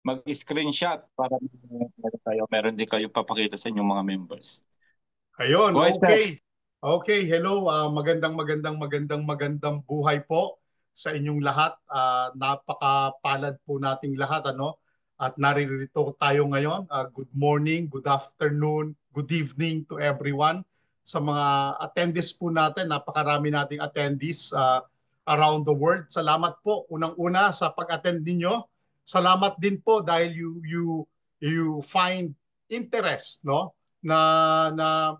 mag-screenshot para meron din kayo papakita sa inyong mga members. Ayun, Go ahead, sir. okay. Okay, hello. Magandang buhay po sa inyong lahat. Napakapalad po nating lahat, ano? At naririto tayo ngayon. Good morning, good afternoon, good evening to everyone. Sa mga attendees po natin, napakarami nating attendees around the world. Salamat po unang-una sa pag-attend ninyo. Salamat din po dahil you find interest, no? Na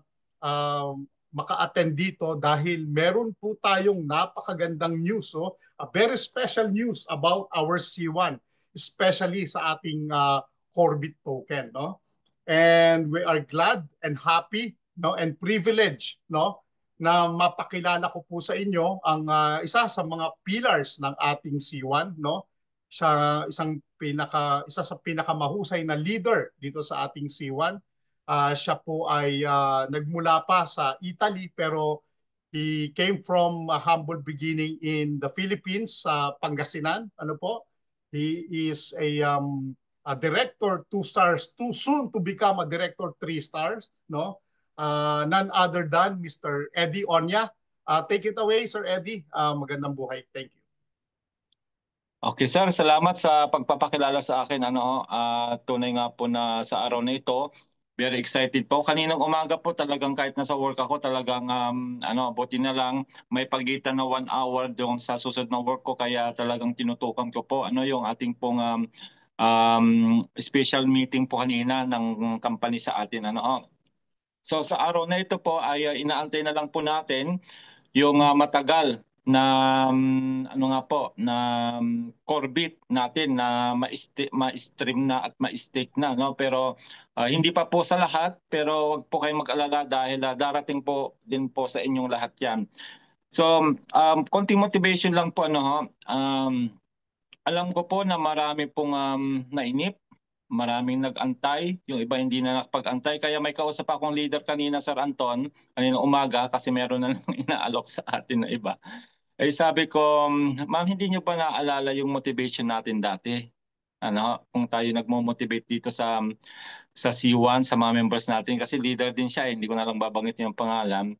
maka-attend dito dahil meron po tayong napakagandang news, no? A very special news about our C1, especially sa ating Corbit token, no? And we are glad and happy, no, and privileged, no, na mapakilala ko po sa inyo ang isa sa mga pillars ng ating C1, no? Isa sa pinakamahusay na leader dito sa ating C1. Siya po ay nagmula pa sa Italy pero he came from a humble beginning in the Philippines sa Pangasinan. Ano po? He is a director 2 stars, too soon to become a director 3 stars, no? None other than Mr. Eddie Onya. Take it away, Sir Eddie. Magandang buhay. Thank you. Okay, sir. Salamat sa pagpapakilala sa akin. Tunay nga po na sa araw na ito, very excited po. Kaninang umaga po talagang kahit nasa work ako, talagang buti na lang may pagitan na 1 hour doon sa susunod na work ko. Kaya talagang tinutukan ko po yung ating pong special meeting po kanina ng company sa atin. So sa araw na ito po ay inaantay na lang po natin yung matagal na na Corbit natin na ma-stream na at ma-stake na, no, pero hindi pa po sa lahat, pero wag po kayong mag-alala dahil darating po din po sa inyong lahat 'yan. So konting motivation lang po alam ko po na marami pong nainip, maraming nag-antay, yung iba hindi na nakapag-antay. Kaya may kausap akong leader kanina, Sir Anton, kanina umaga kasi meron na lang inaalok sa atin na iba. Sabi ko, ma'am, hindi niyo ba naaalala yung motivation natin dati? Kung tayo nagmo-motivate dito sa C1, sa mga members natin, kasi leader din siya, hindi ko na lang babanggitin yung pangalan,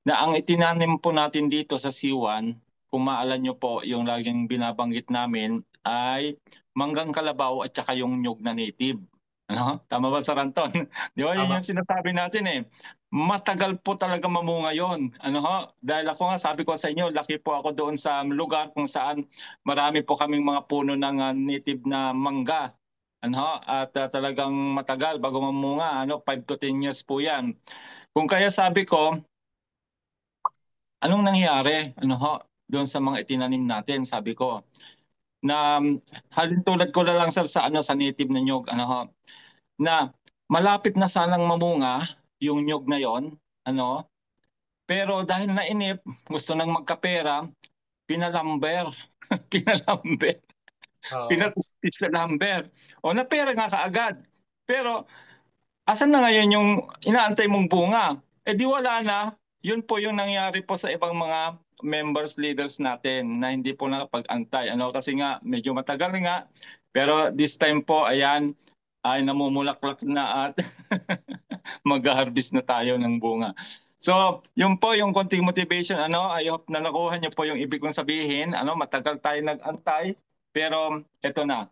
na ang itinanim po natin dito sa C1, kung maalam nyo po, yung laging binabanggit namin ay manggang kalabaw at saka yung nyug na native. Tama ba, Sir Anton? Di ba, yun Tama. yung sinasabi natin eh. Matagal po talaga mamunga yon. Dahil ako nga, sabi ko sa inyo, laki po ako doon sa lugar kung saan marami po kaming mga puno ng native na mangga. At talagang matagal bago mamunga, 5 to 10 years po yan. Kung kaya sabi ko, anong nangyari doon sa mga itinanim natin, sabi ko na halin tulad ko na lang, sir, sa sa native na nyog, na malapit na sanang mamunga yung nyog na yon, pero dahil nainip, gusto nang magkapera, pinalamber. Pinalamber. Oo. Pinatupis sa number. O napera nga kaagad. Pero asan na ngayon yung inaantay mong bunga? Di wala na. Yun po yung nangyari po sa ibang mga members, leaders natin na hindi po nakapag-antay. Kasi nga medyo matagal nga. Pero this time po, ayan, ay namumulaklak na at mag-harvest na tayo ng bunga. So, yun po yung konting motivation. I hope na nakuha niyo po yung ibig kong sabihin. Matagal tayo nag-antay, pero eto na,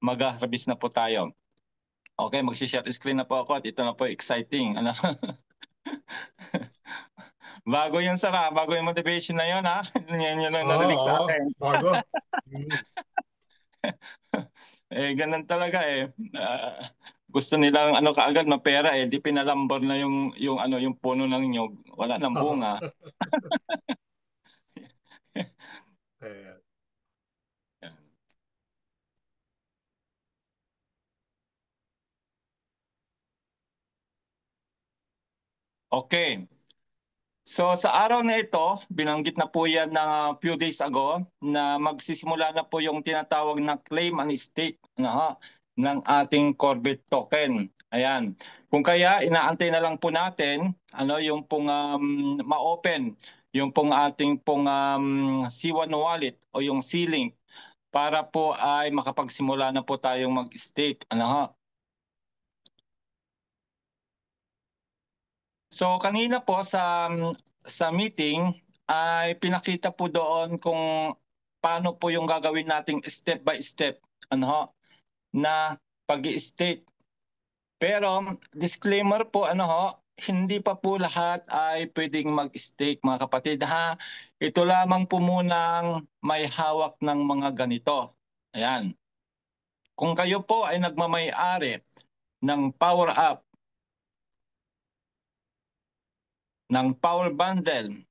mag-harvest na po tayo. Okay, mag-share screen na po ako at ito na po exciting. Bago yung sara, bago yung motivation na yun, ha? Yan yung narinig sa Oo, akin. bago. Ganun talaga eh. Gusto nilang kaagad mapera di pinalambar na yung puno ng nyog. Wala nang bunga. Ayan. Okay. So sa araw na ito, binanggit na po yan na few days ago na magsisimula na po yung tinatawag na claim and stake ng ating Corbit token. Ayan. Kung kaya inaantay na lang po natin yung pong ma-open yung pong ating pong C1 wallet o yung C-Link para po ay makapagsimula na po tayong mag-stake. Ano ho? So kanina po sa meeting ay pinakita po doon kung paano po yung gagawin nating step by step ano ho, na pag-i-stake. Pero disclaimer po ano ho, hindi pa po lahat ay pwedeng mag-stake mga kapatid ha. Ito lamang po munang may hawak ng mga ganito. Ayan. Kung kayo po ay nagmamay-ari ng Power Up, ng Power Bundle,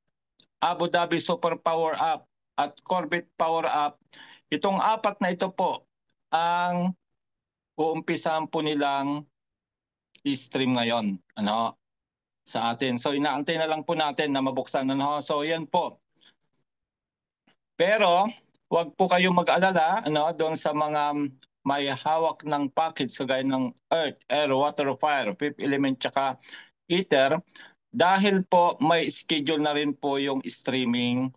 Abu Dhabi Super Power Up at Corvette Power Up, itong apat na ito po ang uumpisahan po nilang i-stream ngayon ano sa atin. So inaantay na lang po natin na mabuksan ano. So yan po. Pero wag po kayong mag-alala ano doon sa mga may hawak ng package kagaya ng Earth, Air, Water, Fire, Fifth Element tsaka Ether dahil po may schedule na rin po yung streaming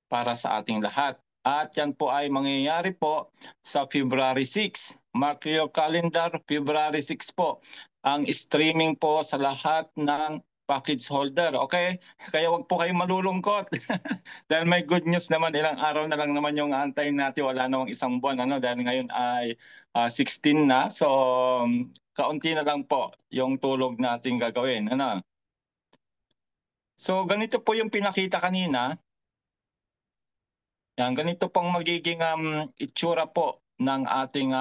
para sa ating lahat. At yan po ay mangyayari po sa February 6. Mark your calendar, February 6 po. Ang streaming po sa lahat ng package holder. Okay? Kaya wag po kayong malulungkot. Dahil may good news naman, ilang araw na lang naman yung aantayin natin. Wala namang isang buwan. Ano? Dahil ngayon ay 16 na. So, kaunti na lang po yung tulog natin gagawin. Ano? So, ganito po yung pinakita kanina. Yan, ganito pong magiging itsura po ng ating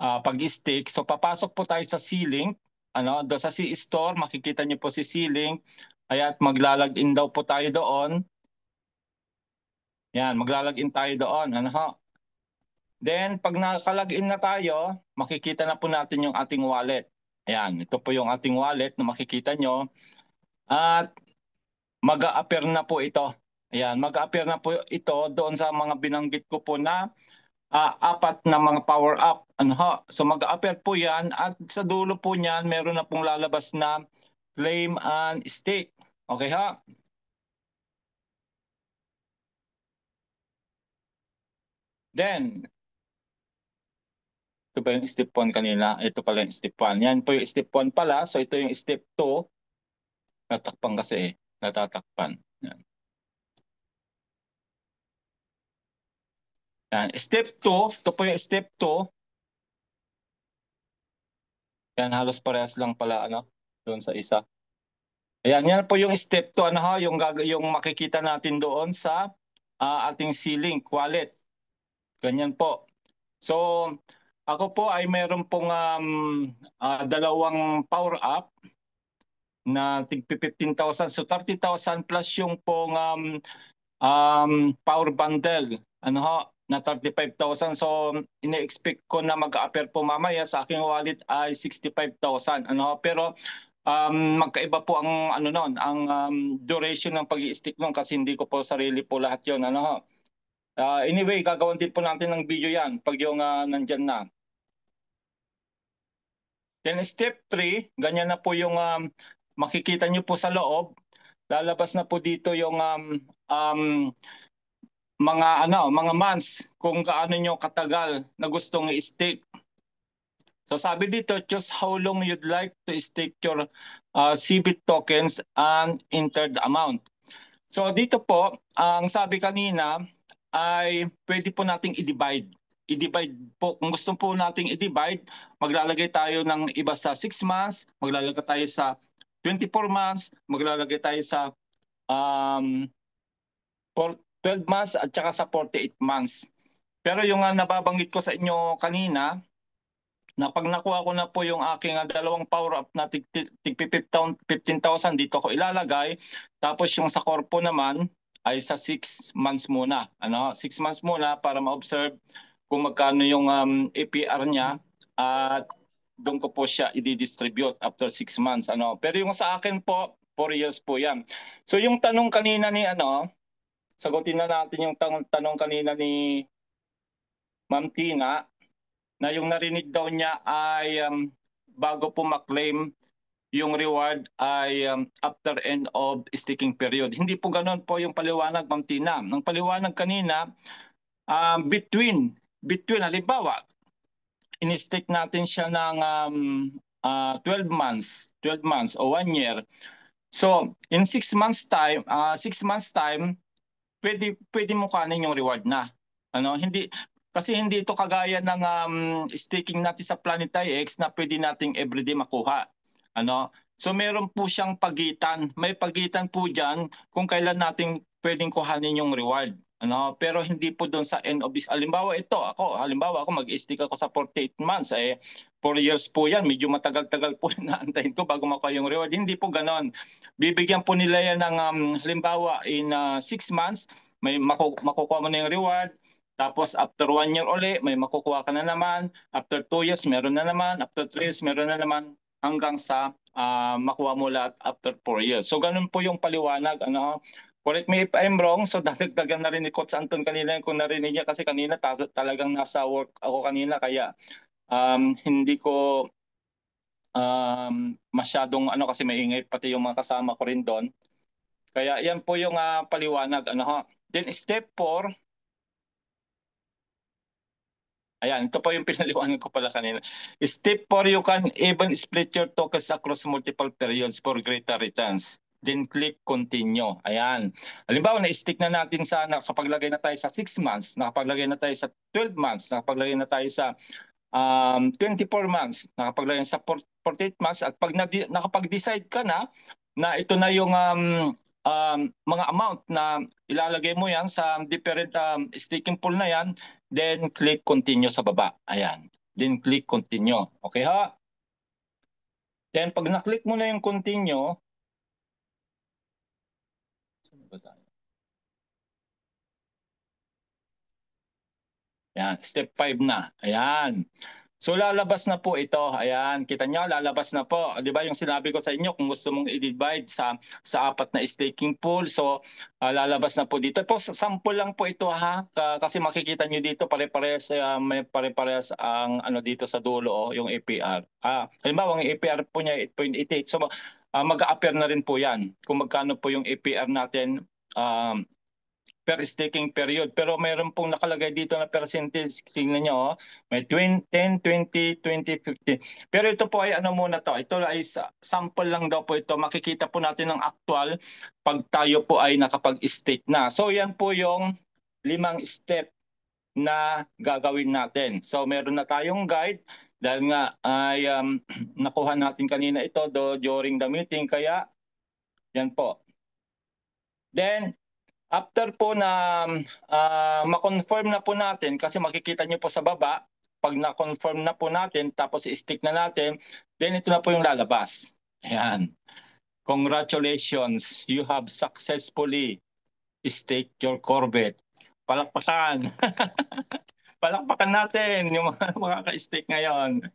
pag-stake. So papasok po tayo sa C-Link. Ano, do sa C-Store, makikita niyo po si C-Link. At maglalagin daw po tayo doon. Yan, maglalagin tayo doon. Ano ho? Then pag nakalagin na tayo, makikita na po natin yung ating wallet. Ayan, ito po yung ating wallet na makikita nyo. At mag-a-appear na po ito. Ayan, mag-a-appear na po ito doon sa mga binanggit ko po na apat na mga power up. Ano ho? So mag-a-appear po yan at sa dulo po niyan meron na pong lalabas na claim and stake. Okay ha? Then, ito ba yung step 1 kanina? Ito pala yung step 1. Yan po yung step 1 pala. So ito yung step 2. Natakpan kasi eh. Natatakpan. Yan. Yan. Step 2. Ito po yung step 2. Yan, halos parehas lang pala ano, doon sa isa. Ayan, yan po yung step 2 ano ha, yung makikita natin doon sa ating C-Link wallet. Ganyan po. So, ako po ay meron pong dalawang power up na tig 15,000. So 30,000 plus yung pong power bundle. Ano ho? Na 35,000. So, ine-expect ko na mag-a-appear po mamaya sa aking wallet ay 65,000. Ano ho? Pero magkaiba po ang ano noon, ang duration ng pag-i-stick noon kasi hindi ko po sarili po lahat 'yon. Ano ho? Anyway, gagawin din po natin ng video 'yan pag yung nandyan na. Then step 3, ganyan na po yung makikita nyo po sa loob. Lalabas na po dito yung mga months kung gaano nyo katagal na gustong i-stake. So sabi dito, choose how long you'd like to stake your CBIT tokens and enter the amount. So dito po, ang sabi kanina ay pwede po nating i-divide. I-divide po, kung gusto po nating i-divide, maglalagay tayo ng iba sa 6 months, maglalagay tayo sa 24 months, maglalagay tayo sa 12 months at saka sa 48 months. Pero yung nababanggit ko sa inyo kanina, na pag nakuha ko na po yung aking dalawang power up na tig 15,000 dito ko ilalagay. Tapos yung sa corpo naman ay sa 6 months muna. Ano, 6 months muna para ma-observe kung magkano yung APR niya at doon ko po siya i-distribute after 6 months. Ano. Pero yung sa akin po, 4 years po yan. So yung tanong kanina ni sagutin na natin yung tanong kanina ni Ma'am Tina, na yung narinig daw niya ay bago po maklaim yung reward ay after end of staking period. Hindi po ganoon po yung paliwanag, Ma'am Tina. Ang paliwanag kanina, between halimbawa, in-stake natin siya ng 12 months o 1 year. So, in 6 months time, 6 months time, pwede mo kanin yung reward na. Kasi hindi ito kagaya ng staking natin sa Planet IX na pwede nating everyday makuha. So meron po siyang pagitan. May pagitan po diyan kung kailan natin pwedeng kuhanin yung reward. Pero hindi po doon sa end of this. Halimbawa ako mag-stake ako sa 48 months, 4 years po yan. Medyo matagal-tagal po naantayin ko bago makuha yung reward. Hindi po ganon. Bibigyan po nila yan ng halimbawa in 6 months, may makukuha mo na yung reward. Tapos after 1 year uli, may makukuha ka na naman. After 2 years, meron na naman. After 3 years, meron na naman. Hanggang sa makuha mo lahat after 4 years. So ganun po yung paliwanag. Correct me if I'm wrong. So dadagdagan na rin ni Coach Anton kanina kung narinig niya kasi kanina talagang nasa work ako kanina kaya hindi ko masyadong kasi maingay pati yung mga kasama ko rin doon. Kaya yan po yung paliwanag. Then step 4. Ayan, ito po yung pinaliwanag ko pala kanina. Step 4, you can even split your tokens across multiple periods for greater returns. Then click continue. Ayan. Halimbawa, na-stick na natin nakapaglagay na tayo sa 6 months, nakapaglagay na tayo sa 12 months, nakapaglagay na tayo sa 24 months, nakapaglagay sa 48 months, at pag nakapag-decide ka na ito na yung mga amount na ilalagay mo yan sa different staking pool na yan, then click continue sa baba. Ayan. Then click continue. Okay ha? Then pag na-click mo na yung continue, ayan, step 5 na. Ayan. So lalabas na po ito. Ayan, kita nyo, lalabas na po. 'Di ba yung sinabi ko sa inyo kung gusto mong i-divide sa 4 na staking pool. So lalabas na po dito. Po sample lang po ito ha. Kasi makikita nyo dito pare-parehas may pare-parehas ang dito sa dulo yung APR. Halimbawa ang APR po niya 8.88. So mag-a-appear na rin po 'yan. Kung magkano po yung APR natin per staking period. Pero mayroon pong nakalagay dito na percentage. Tingnan nyo, may 10, 20, 20, 50. Pero ito po ay muna to. Ito ay sample lang daw po ito. Makikita po natin ng actual pag tayo po ay nakapag-stake na. So yan po yung 5 step na gagawin natin. So meron na tayong guide dahil nga ay nakuha natin kanina ito during the meeting. Kaya yan po. Then after po na ma-confirm na po natin, kasi makikita nyo po sa baba, pag na-confirm na po natin, tapos i-stick na natin, then ito na po yung lalabas. Ayan. Congratulations, you have successfully staked your Corvette. Palakpakan. Palakpakan natin yung mga makaka-stake ngayon.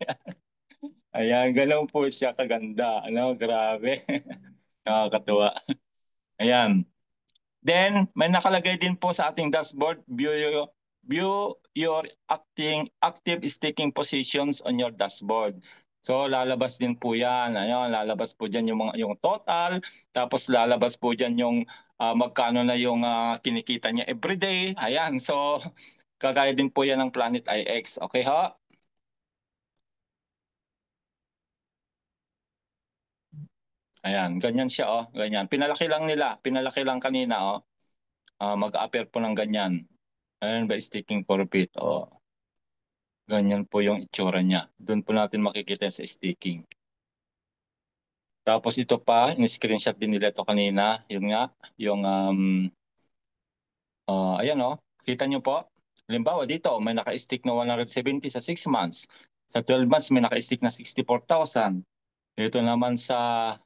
Ayan, ganoon po siya kaganda. Grabe. Nakakatuwa. Ayan. Then, may nakalagay din po sa ating dashboard, view your active staking positions on your dashboard. So, lalabas din po yan. Ayun, lalabas po dyan yung total. Tapos, lalabas po dyan yung magkano na yung kinikita niya everyday. Ayan, so, kagaya din po yan ng Planet IX. Okay ho? Ayan, ganyan siya ganyan. Pinalaki lang nila, pinalaki lang kanina mag-appear po ng ganyan. Ayan ba, staking Corvette. Ganyan po yung itsura niya. Doon po natin makikita sa staking. Tapos ito pa, in-screenshot din nila ito kanina. Yun nga, yung, ayan kita nyo po. Halimbawa dito, may naka-stick na 170 sa 6 months. Sa 12 months, may naka-stick na 64,000. Dito naman sa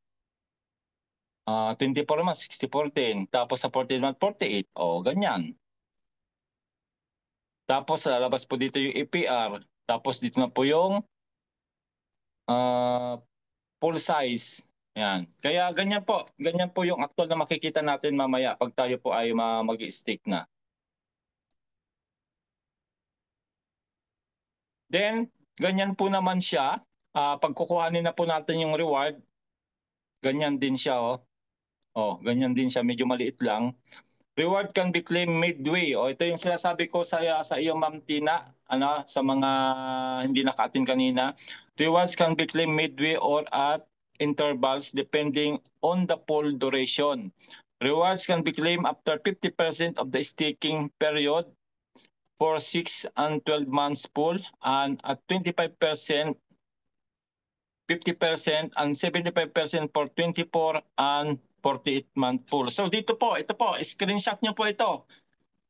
24 months, 60-14. Tapos sa 14 months, 48. Ganyan. Tapos lalabas po dito yung APR. Tapos dito na po yung full size. Yan. Kaya ganyan po yung actual na makikita natin mamaya pag tayo po ay mag-stake na. Then, ganyan po naman siya. Pag kukuhanin na po natin yung reward, ganyan din siya ganyan din siya, medyo maliit lang. Reward can be claimed midway. O ito yung sinasabi ko sa iyo, Ma'am Tina, sa mga hindi naka-attend kanina. Rewards can be claimed midway or at intervals depending on the pool duration. Rewards can be claimed after 50% of the staking period for 6 and 12 months pool, and at 25%, 50% and 75% for 24 and 48-month pool. So dito po, ito po, screenshot nyo po ito.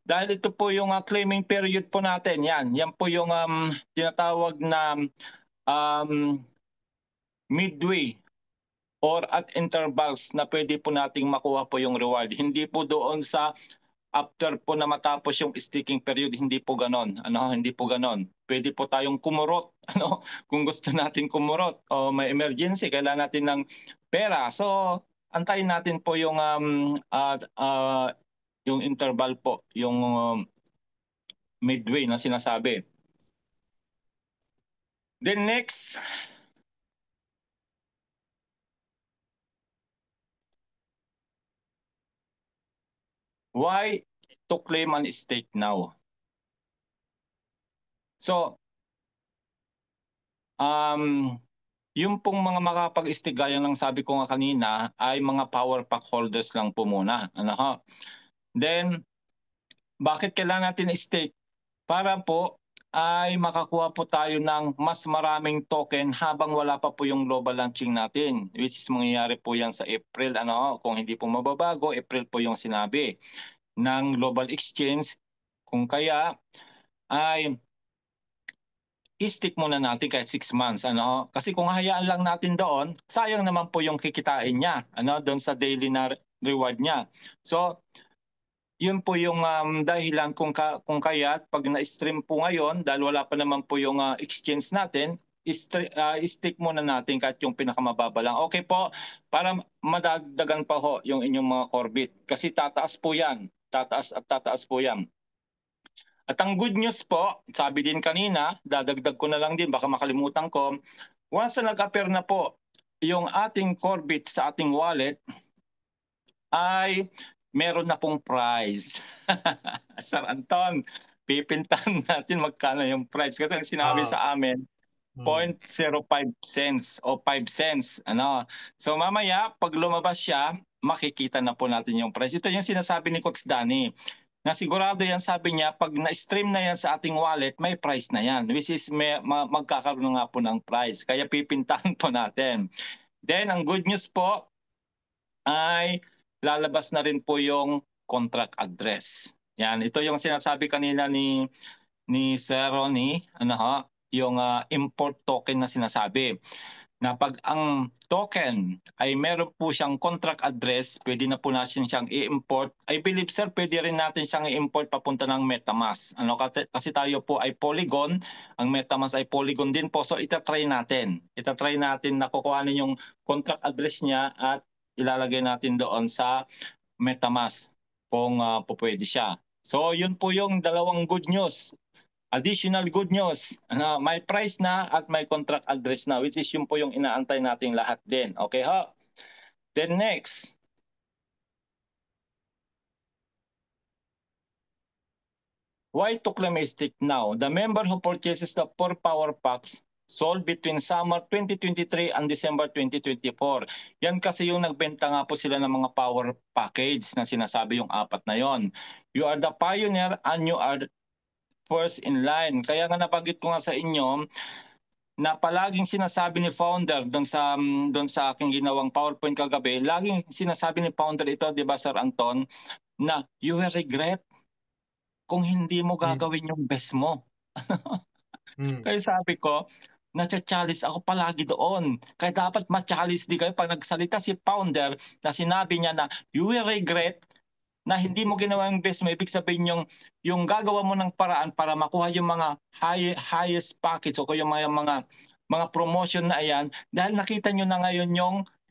Dahil ito po yung claiming period po natin. Yan po yung tinatawag na midway or at intervals na pwede po nating makuha po yung reward. Hindi po doon sa after po na matapos yung staking period, hindi po ganon. Hindi po ganon. Pwede po tayong kumurot, kung gusto natin kumurot o may emergency, kailangan natin ng pera. So, antayin natin po yung interval po, yung midway na sinasabi. Then next, why to claim an stake now? So, yung pong mga makapag-stake, gaya ng sabi ko nga kanina, ay mga power pack holders lang po muna. Then, bakit kailangan natin stake? Para po ay makakuha po tayo ng mas maraming token habang wala pa po yung global launching natin, which is mangyayari po yan sa April. Kung hindi po mababago, April po yung sinabi ng global exchange. Kung kaya ay i-stick muna natin kahit 6 months. Kasi kung hayaan lang natin doon, sayang naman po yung kikitain niya doon sa daily na reward niya. So, yun po yung dahilan kung kaya pag na-stream po ngayon, dahil wala pa naman po yung exchange natin, i-stick muna natin kahit yung pinakamababa lang. Okay po, para madagdagan pa ho yung inyong mga Corbit. Kasi tataas po yan. Tataas at tataas po yan. At ang good news po, sabi din kanina, dadagdag ko na lang din, baka makalimutan ko, once na nag-appear na po yung ating Corbit sa ating wallet, ay meron na pong price. Sir Anton, pipintahan natin magkano yung price. Kasi ang sinabi sa amin, 0.05 cents o 5 cents. So mamaya, pag lumabas siya, makikita na po natin yung price. Ito yung sinasabi ni Coach Danny. Na sigurado yan, sabi niya, pag na-stream na yan sa ating wallet, may price na yan. Which is magkakaroon nga po ng price. Kaya pipintahan po natin. Then, ang good news po ay lalabas na rin po yung contract address. Yan, ito yung sinasabi kanina ni Sir Ronnie, yung import token na sinasabi. Na pag ang token ay meron po siyang contract address, pwede na po natin siyang i-import. I believe, sir, pwede rin natin siyang i-import papunta ng MetaMask. Kasi tayo po ay Polygon, ang MetaMask ay Polygon din po. So itatry natin. Itatry natin na kukuhanin yung contract address niya at ilalagay natin doon sa MetaMask kung pwede siya. So yun po yung dalawang good news. Additional good news, may price na at may contract address na, which is yun po yung inaantay nating lahat din. Okay ho? Then next, why to claim a stake now? The member who purchases the 4 power packs sold between summer 2023 and December 2024. Yan kasi yung nagbenta nga po sila ng mga power package na sinasabi yung 4 na yon. You are the pioneer and you are first in line. Kaya nga nabanggit ko nga sa inyo na palaging sinasabi ni founder doon sa aking ginawang PowerPoint kagabi, laging sinasabi ni founder ito, 'di ba Sir Anton, na you will regret kung hindi mo gagawin yung best mo. Kaya sabi ko, na-challenge ako palagi doon. Kaya dapat ma-challenge din kayo pag nagsalita si founder na sinabi niya na you will regret na hindi mo ginawa yung best mo. Ibig sabihin yung gagawa mo ng paraan para makuha yung mga highest package o yung mga promotion na ayan, dahil nakita nyo na ngayon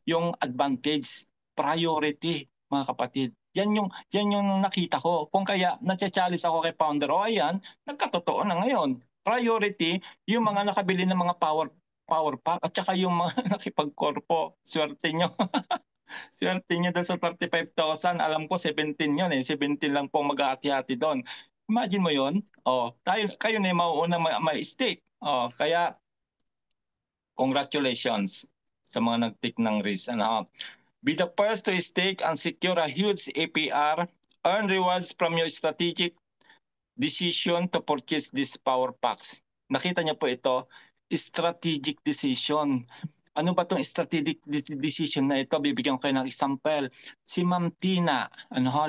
yung advantage, priority, mga kapatid. Yan yung nakita ko. Kung kaya na-challenge ako kay founder, o ayan, nagkatotoo na ngayon. Priority, yung mga nakabili ng mga power pack at saka yung mga nakipag-corpo. Swerte nyo. Swerte niyo doon sa 35,000. Alam ko 17 yun eh. 17 lang po mag-aati-hati doon. Imagine mo yun. Oh, kayo na yung mauuna may stake. Oh, kaya congratulations sa mga nag-take ng risk. Ano? Be the first to stake and secure a huge APR. Earn rewards from your strategic decision to purchase these power packs. Nakita niyo po ito, strategic decision. Ano ba itong strategic decision na ito? Bibigyan ko kayo ng example. Si Ma'am Tina,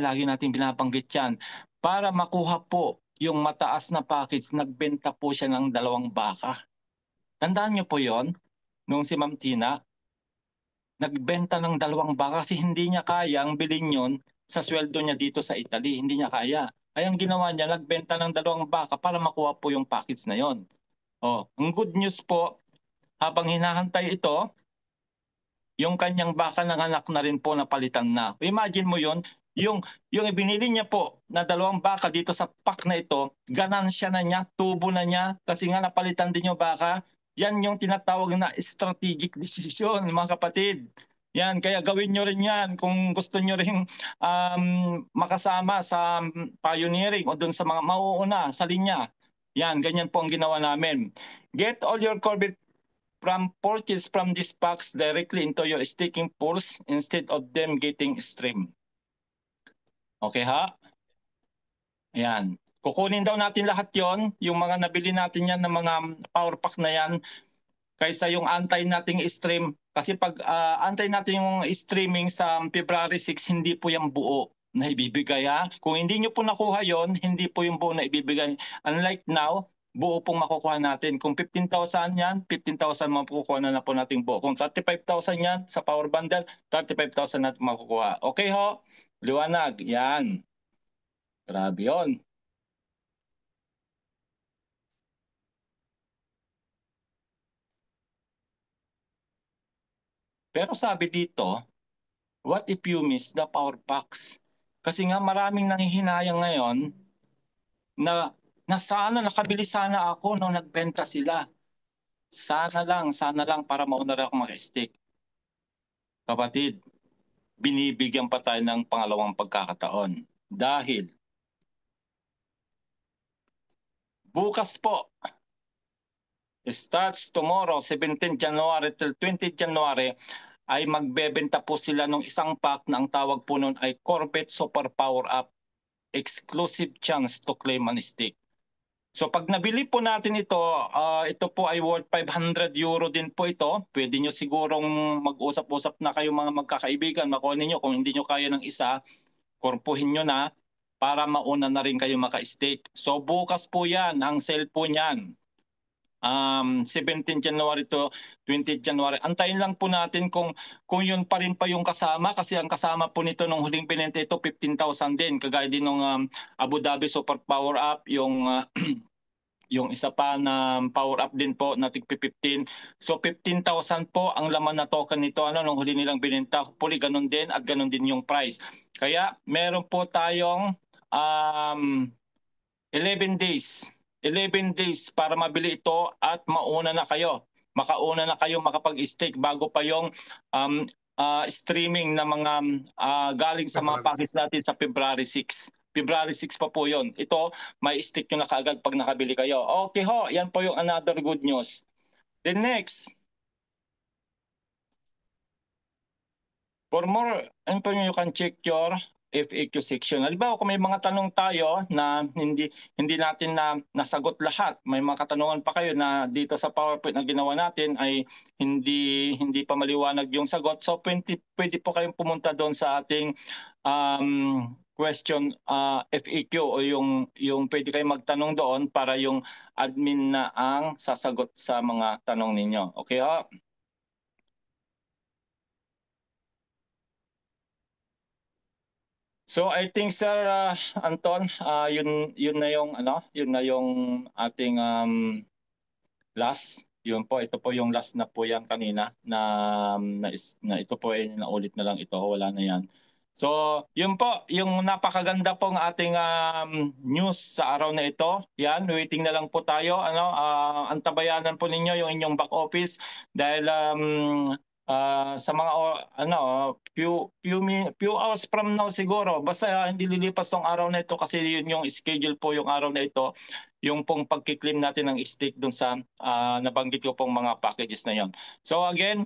lagi natin binabanggit yan, para makuha po yung mataas na package, nagbenta po siya ng 2 baka. Tandaan niyo po yon nung si Ma'am Tina, nagbenta ng 2 baka kasi hindi niya kayang bilhin yon sa sweldo niya dito sa Italy. Hindi niya kaya. Ay ang ginawa niya, nagbenta ng 2 baka para makuha po yung package na yon. Oh, ang good news po, habang hinahantay ito, yung kanyang baka ng anak na rin po napalitan na. Imagine mo yon, yung ibinili niya po na 2 baka dito sa pack na ito, ganansya na niya, tubo na niya, kasi nga napalitan din yung baka. Yan yung tinatawag na strategic decision, mga kapatid. Yan, kaya gawin nyo rin yan kung gusto nyo rin makasama sa pioneering o dun sa mga mauuna sa linya. Yan, ganyan po ang ginawa namin. Get all your Corvette from purchase from these packs directly into your staking pools instead of them getting stream. Okay ha? Ayan. Kukunin daw natin lahat yon, yung mga nabili natin yan ng mga power pack na yan, kaysa yung antay nating stream. Kasi pag antay natin yung streaming sa February 6, hindi po yung buo na ibibigay ha. Kung hindi nyo po nakuha yon, hindi po yung buo na ibibigay. Unlike now, buo pong makukuha natin. Kung 15,000 yan, 15,000 makukuha na po natin buo. Kung 35,000 yan sa power bundle, 35,000 natin makukuha. Okay ho? Liwanag. Yan. Grabe yun. Pero sabi dito, what if you miss the power packs? Kasi nga maraming nanghihinayang ngayon na sana nakabili sana ako nung nagbenta sila. Sana lang para mauna rin ako mag-stake. Kapatid, binibigyan pa tayo ng pangalawang pagkakataon. Dahil bukas po, starts tomorrow, 17 January till 20 January, ay magbebenta po sila ng isang pack na ang tawag po nun ay Corvette Super Power Up. Exclusive chance to claim an stake. So pag nabili po natin ito, ito po ay worth 500 euro din po ito. Pwede nyo sigurong mag-usap-usap na kayo mga magkakaibigan. Makuha ninyo kung hindi nyo kaya ng isa, korpuhin nyo na para mauna na rin kayo maka-stake. So bukas po yan, ang sale po niyan. 17 January to 20 January. Antayin lang po natin kung yun pa rin pa yung kasama, kasi ang kasama po nito nung huling binenta ito 15,000 din, kagaya din ng Abu Dhabi Super Power Up, yung yung isa pa na power up din po na tig 15. So 15,000 po ang laman na token nito nung huli nilang binenta. Hopefully ganun din at ganun din yung price. Kaya meron po tayong 11 days. 11 days para mabili ito at mauna na kayo. Makauna na kayo makapag-stake bago pa yung streaming na mga galing sa mga package natin sa February 6. February 6 pa po yon. Ito, may stake nyo na kaagad pag nakabili kayo. Okay ho, yan po yung another good news. Then next, for more information, you can check your FAQ section. Halimbawa, kung may mga tanong tayo na hindi natin nasagot lahat, may mga katanungan pa kayo na dito sa PowerPoint na ginawa natin ay hindi pa maliwanag yung sagot. So pwede po kayong pumunta doon sa ating question FAQ o yung pwede kayong magtanong doon para yung admin na ang sasagot sa mga tanong ninyo. Okay ho? So I think Sir Anton, yun na yung ating last. Yun po, ito po yung last na po yan kanina na ito po ay naulit na lang ito, wala na yan. So, yun po, yung napakaganda pong ating news sa araw na ito. Yan, waiting na lang po tayo. Antabayanan po ninyo yung inyong back office dahil sa mga few hours from now siguro, basta hindi lilipas tong araw na ito kasi yun yung schedule po yung araw na ito, yung pong pagki-claim natin ng stake dun sa nabanggit ko pong mga packages na yon. So again,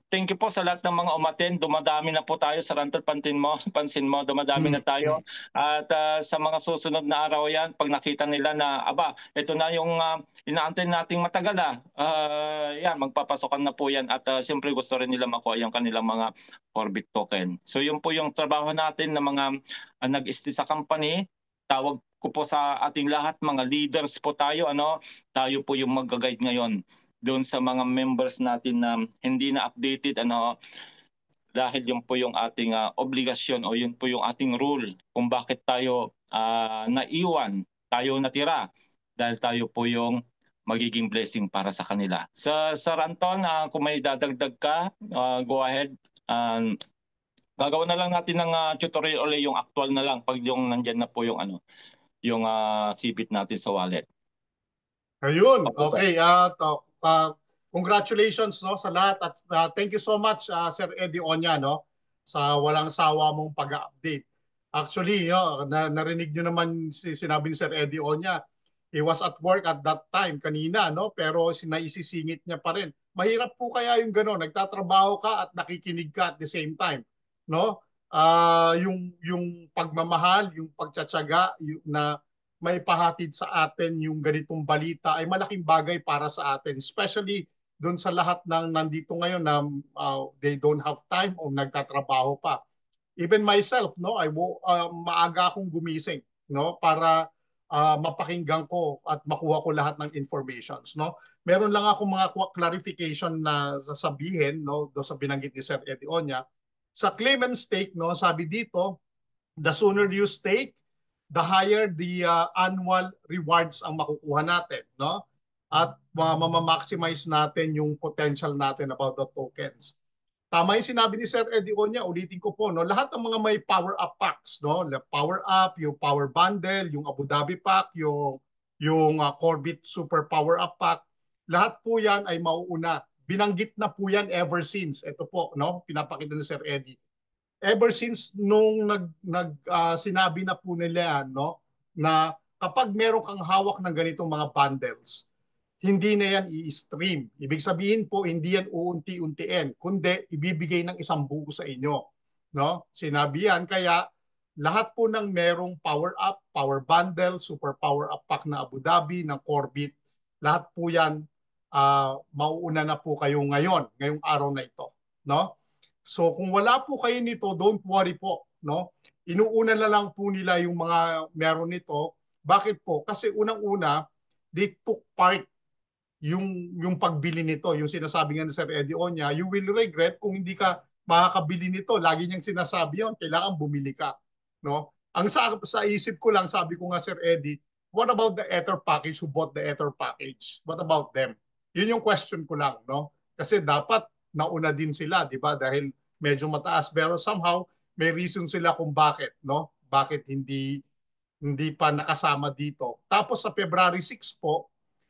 thank you po sa lahat ng mga umattend. Dumadami na po tayo sa Rantol, pansin mo, dumadami na tayo. At sa mga susunod na araw yan, pag nakita nila na ito na yung inaantay nating matagal yan, magpapasokan na po yan at siyempre gusto rin nila makuha yung kanilang mga Orbit token. So yun po yung trabaho natin na mga nag-stay sa company. Tawag ko po sa ating lahat, mga leaders po tayo, tayo po yung mag-guide ngayon doon sa mga members natin na hindi na updated, dahil yun po yung ating obligasyon o yun po yung ating rule kung bakit tayo naiwan, tayo natira, dahil tayo po yung magiging blessing para sa kanila. Sa Ranton, kung may dadagdag ka, go ahead. Gagawa na lang natin ng tutorial ulit, yung actual na lang pag yung nandyan na po yung yung sibit natin sa wallet. Ayun, okay. Congratulations sa lahat at thank you so much Sir Eddie Onya sa walang sawa mong pag-update. Actually, narinig niyo naman sinabi ni Sir Eddie Onya, he was at work at that time kanina pero naisisingit niya pa rin. Mahirap po kaya yung gano'n, nagtatrabaho ka at nakikinig ka at the same time, no? Yung pagmamahal, yung pagtsatsaga na may pahatid sa atin yung ganitong balita ay malaking bagay para sa atin, especially doon sa lahat ng nandito ngayon na they don't have time o nagtatrabaho pa. Even myself, maaga akong gumising para mapakinggan ko at makuha ko lahat ng informations. Meron lang ako mga clarification na sasabihin do sa binanggit ni Sir Eddie Onya. Sa claim and stake, sabi dito, the sooner you stake, the higher the annual rewards ang makukuha natin, at mamamaximize natin yung potential natin about the tokens. Tama yung sinabi ni Sir Eddie Onya, ulitin ko po, lahat ng mga may power up packs, power up, yung power bundle, yung Abu Dhabi pack, yung Corbit super power up pack, lahat po yan ay mauuna. Binanggit na po yan ever since. Ito po, pinapakita ni Sir Eddie. Ever since nung sinabi na po nila yan, na kapag meron kang hawak ng ganitong mga bundles, hindi na yan i-stream. Ibig sabihin po, hindi yan uunti-untiin, kundi ibibigay ng isang buo sa inyo. Sinabi yan, kaya lahat po ng merong power up, power bundle, super power up pack na Abu Dhabi, ng Corbit, lahat po yan, mauuna na po kayo ngayong araw na ito. So kung wala po kayo nito, don't worry po. Inuuna na lang po nila yung mga meron nito. Bakit po? Kasi unang-una, they took part yung pagbili nito. Yung sinasabi nga ni Sir Eddie Onya, you will regret kung hindi ka makakabili nito. Lagi niyang sinasabi yun, kailangan bumili ka. Ang sa isip ko lang, sabi ko nga Sir Eddie, what about the Ether package who bought the Ether package? What about them? Yun yung question ko lang. Kasi dapat nauna din sila, di ba? Dahil medyo mataas. Pero somehow, may reason sila kung bakit. Bakit hindi pa nakasama dito. Tapos sa February 6 po,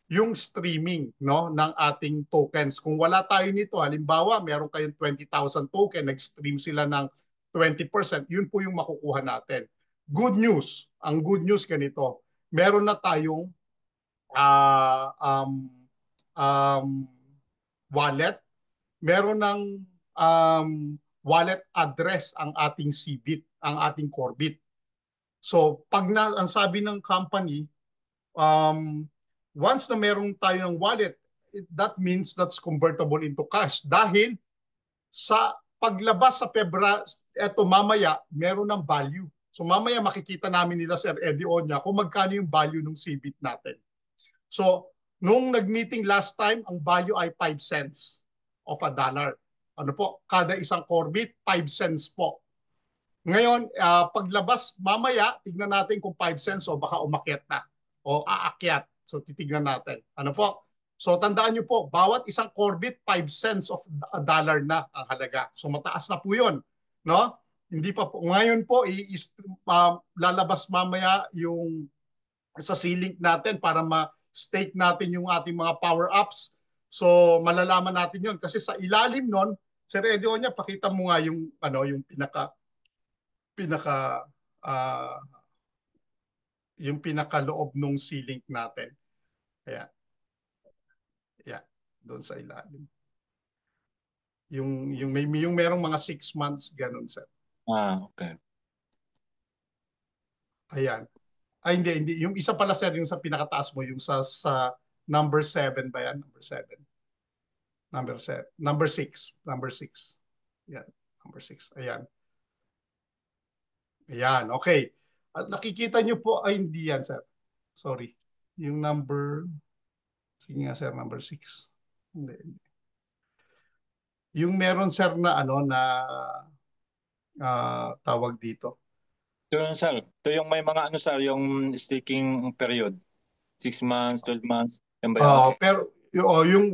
yung streaming ng ating tokens. Kung wala tayo nito, halimbawa, meron kayong 20,000 token, nag-stream sila ng 20%, yun po yung makukuha natin. Good news. Ang good news ganito, meron na tayong wallet, meron ng wallet address ang ating CBIT, ang ating Corbit. So, ang sabi ng company, once na meron tayo ng wallet, that means that's convertible into cash. Dahil sa paglabas sa February, eto mamaya, meron ng value. So mamaya makikita namin nila Sir Eddie Onya kung magkano yung value ng CBIT natin. So, nung nag-meeting last time, ang value ay 5 cents of a dollar. Ano po? Kada isang Corbit, 5 cents po. Ngayon, paglabas mamaya, tignan natin kung 5 cents o baka umakyat na o aakyat. So titignan natin. Ano po? So tandaan nyo po, bawat isang Corbit, 5 cents of a dollar na ang halaga. So mataas na po yun. Hindi pa po. Ngayon po, lalabas mamaya yung sa C-Link natin para ma-stake natin yung ating mga power-ups. So malalaman natin 'yon kasi sa ilalim nun, Sir Eddie Oña, pakita mo nga yung ano, yung pinaka ah, yung pinakaloob nung ceiling natin. Ayan. Ayan. Doon sa ilalim. Yung merong mga 6 months ganun, sir. Okay. Ayan. Ay, hindi. Yung isa pala, sir, yung sa pinakataas mo, yung sa number 7 ba yan? Number 7. Number 7. Number 6. Number 6. Ayan. Number 6. Ayan. Ayan. Okay. At nakikita nyo po, ay hindi yan, sir. Sorry. Yung number, sige nga, sir, number 6. Hindi. Yung meron, sir, na ano, na tawag dito. Ito yun, sir. Ito yung may mga ano, sir, yung staking period. 6 months, 12 months. Yan ba yun? Pero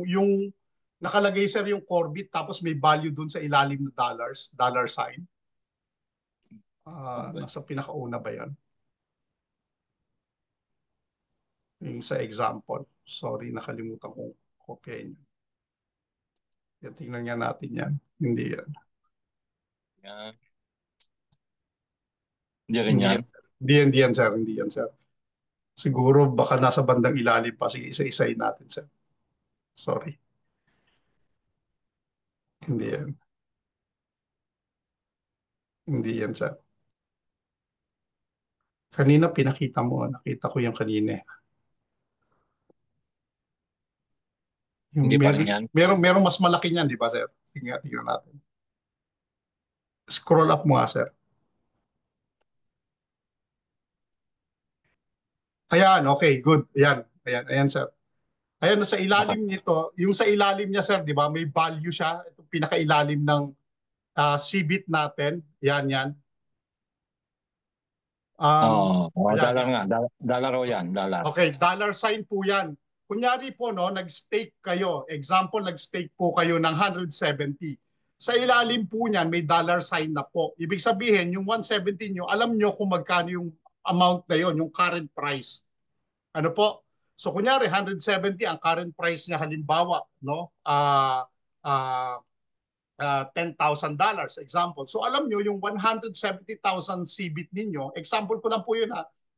yung nakalagay, sir, yung Corbit tapos may value dun sa ilalim na dollars, dollar sign. Saan ba yun? Nasa pinakauna ba yan? Yung sa example. Sorry, nakalimutan kong kopyahin. Tingnan nga natin yan. Hindi yan. Yan. Hindi rin yan. Hindi yan, sir. Hindi yan, sir. Siguro baka nasa bandang ilalim pa. Sige, isa-isayin natin, sir. Sorry. Hindi yan. Hindi yan, sir. Kanina pinakita mo. Nakita ko yung kanina. Yung Hindi pa rin yan. merong mas malaki niyan, di ba, sir? Tingnan natin. Scroll up mo nga, sir. Ayan, okay, good. Ayan, sir. Ayan, sa ilalim nito, yung sa ilalim niya, sir, di ba, may value siya. Itong pinakailalim ng CBIT natin. Yan. Dollar nga. Dollar o yan. Dollar. Okay, dollar sign po yan. Kunyari po, no, nag-stake kayo. Example, nag-stake po kayo ng 170. Sa ilalim po niyan, may dollar sign na po. Ibig sabihin, yung 170 nyo, alam nyo kung magkano yung amount na yon, yung current price. Ano po? So kunyari 170 ang current price niya, halimbawa, no? $10,000 example. So alam nyo yung 170,000 CBIT ninyo, example ko lang po yun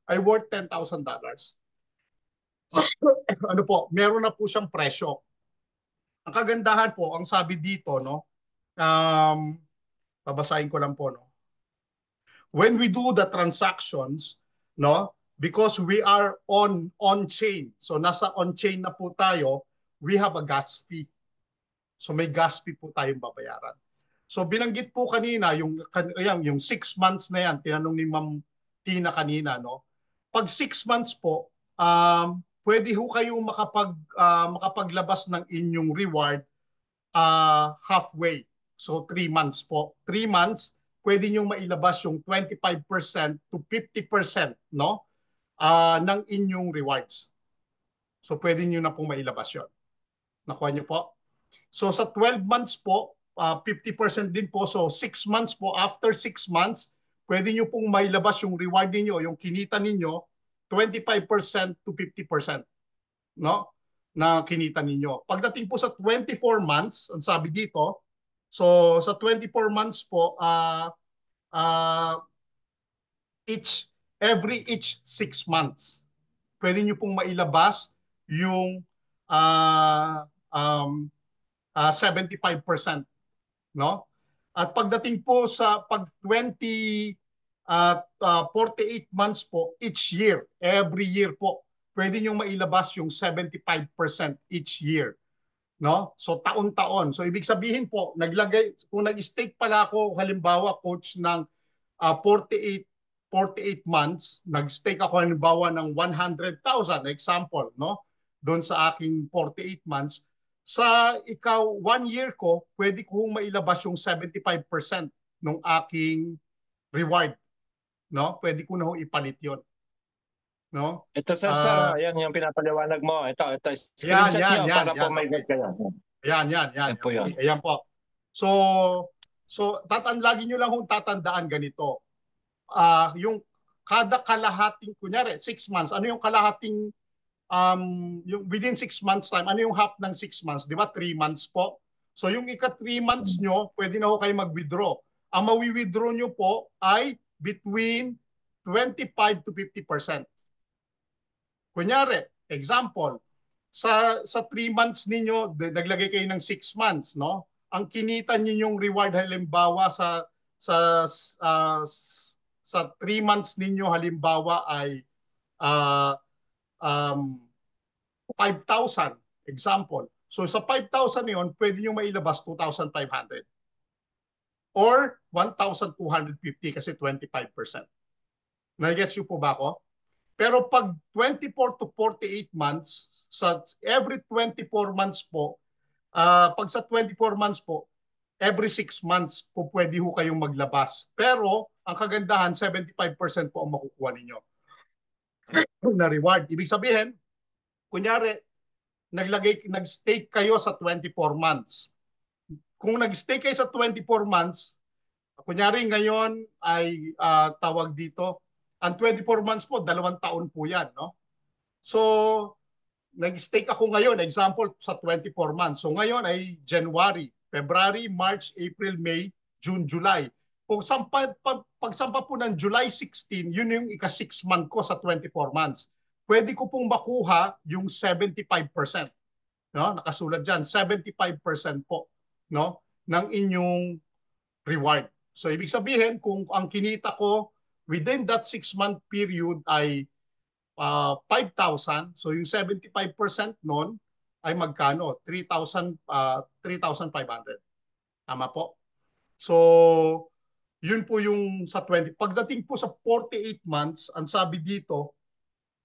ay worth $10,000. Ano po? Meron na po siyang presyo. Ang kagandahan po, ang sabi dito, no? Babasahin ko lang po, no? When we do the transactions, no, because we are on chain, so nasa on chain na po tayo, we have a gas fee. So may gas fee po tayong babayaran. So binanggit po kanina yung 6 months na yan, tinanong ni Ma'am Tina kanina, no. Pag 6 months po, pwede ho kayong makapaglabas ng inyong reward halfway. So 3 months po. 3 months, pwede nyo mailabas yung 25% to 50%, no? Ng inyong rewards. So pwede nyo na pong mailabas yun. Nakuha nyo po? So sa 12 months po, 50% din po. So 6 months po, after 6 months, pwede nyo pong mailabas yung reward niyo, yung kinita ninyo, 25% to 50%, no? Na kinita ninyo. Pagdating po sa 24 months, ang sabi dito, so sa 24 months po, every 6 months, pwede nyo pong mailabas yung 75%, no? At pagdating po sa pag 48 months po, each year, every year po, pwede nyo mailabas yung 75% each year, no? So taon-taon. So ibig sabihin po, kung nag-stake pala ako, halimbawa, coach, ng 48 months, nag-stake ako halimbawa ng 100,000, example, no? Doon sa aking 48 months, sa 1 year ko, pwede kong mailabas yung 75% ng aking reward, no? Pwede ko na ipalit yon, no? Ito, sir, ayan yung pinapaliwanag mo. Ito, screenshot nyo para po may guide kayo. Yan. Po yan. Ayan po. So lagi nyo lang kung tatandaan ganito. Yung kada kalahating, kunyari, 6 months, ano yung kalahating yung within 6 months time, ano yung half ng 6 months? Di ba? 3 months po. So yung ika 3 months nyo, pwede na ho kayo mag-withdraw. Ang mawi-withdraw nyo po ay between 25 to 50%. Kunyari, example, sa 3 months ninyo, naglagay kayo ng 6 months, no? Ang kinita ninyong reward halimbawa sa uh, sa 3 months ninyo halimbawa ay uh, um, 5,000 example. So sa 5,000 yon, pwede nyo mailabas 2,500 or 1,250 kasi 25%. Nagets nyo po ba ako? Pero pag 24 to 48 months, sa every 24 months po, pag sa 24 months po, every 6 months po pwede ho kayong maglabas. Pero ang kagandahan, 75% po ang makukuha ninyo na reward. Ibig sabihin, kunyari, nag-stake kayo sa 24 months. Kung nag-stake kayo sa 24 months, kunyari ngayon ay tawag dito, ang 24 months po, 2 taon po yan, no? So, nag-stake ako ngayon, example, sa 24 months. So ngayon ay January, February, March, April, May, June, July. Kung pagsampa po ng July 16, yun yung ika-6 month ko sa 24 months. Pwede ko pong makuha yung 75%. No? Nakasulat dyan, 75% po, no? Ng inyong reward. So ibig sabihin, kung ang kinita ko within that 6-month period ay 5,000, so yung 75% nun ay magkano? 3,500. Tama po? So, yun po yung sa 20. Pagdating po sa 48 months, ang sabi dito,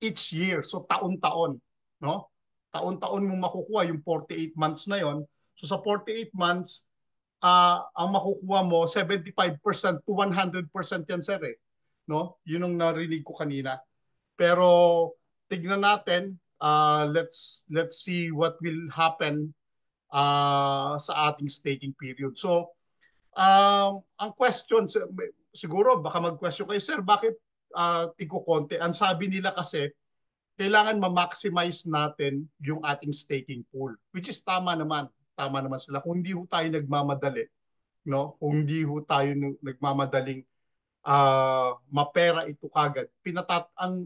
each year. So, taon-taon. No? Taon-taon mong makukuha yung 48 months na yon. So, sa 48 months, ang makukuha mo, 75% to 100% yan, sir. Eh. No? Yun ang narinig ko kanina. Pero tignan natin, let's see what will happen sa ating staking period. So, ang question, siguro baka mag-question kayo, sir, bakit tingko konti? Ang sabi nila kasi, kailangan ma-maximize natin yung ating staking pool, which is tama naman. Tama naman sila. Kung hindi ho tayo nagmamadali, no? Kung hindi ho tayo nagmamadaling mapera ito kagad.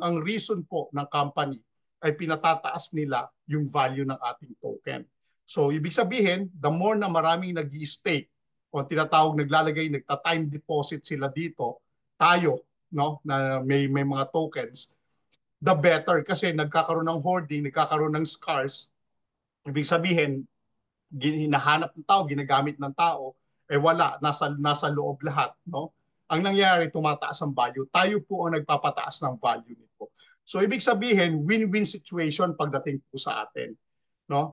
Ang reason po ng company ay pinatataas nila yung value ng ating token. So, ibig sabihin, the more na maraming nag-i-stake o tinatawag naglalagay, nagta-time deposit sila dito, tayo, no, na may mga tokens, the better kasi nagkakaroon ng hoarding, nagkakaroon ng scars. Ibig sabihin, hinahanap ng tao, ginagamit ng tao, eh wala, nasa loob lahat, no? Ang nangyayari, tumataas ang value. Tayo po ang nagpapataas ng value nito. So ibig sabihin, win-win situation pagdating po sa atin, no?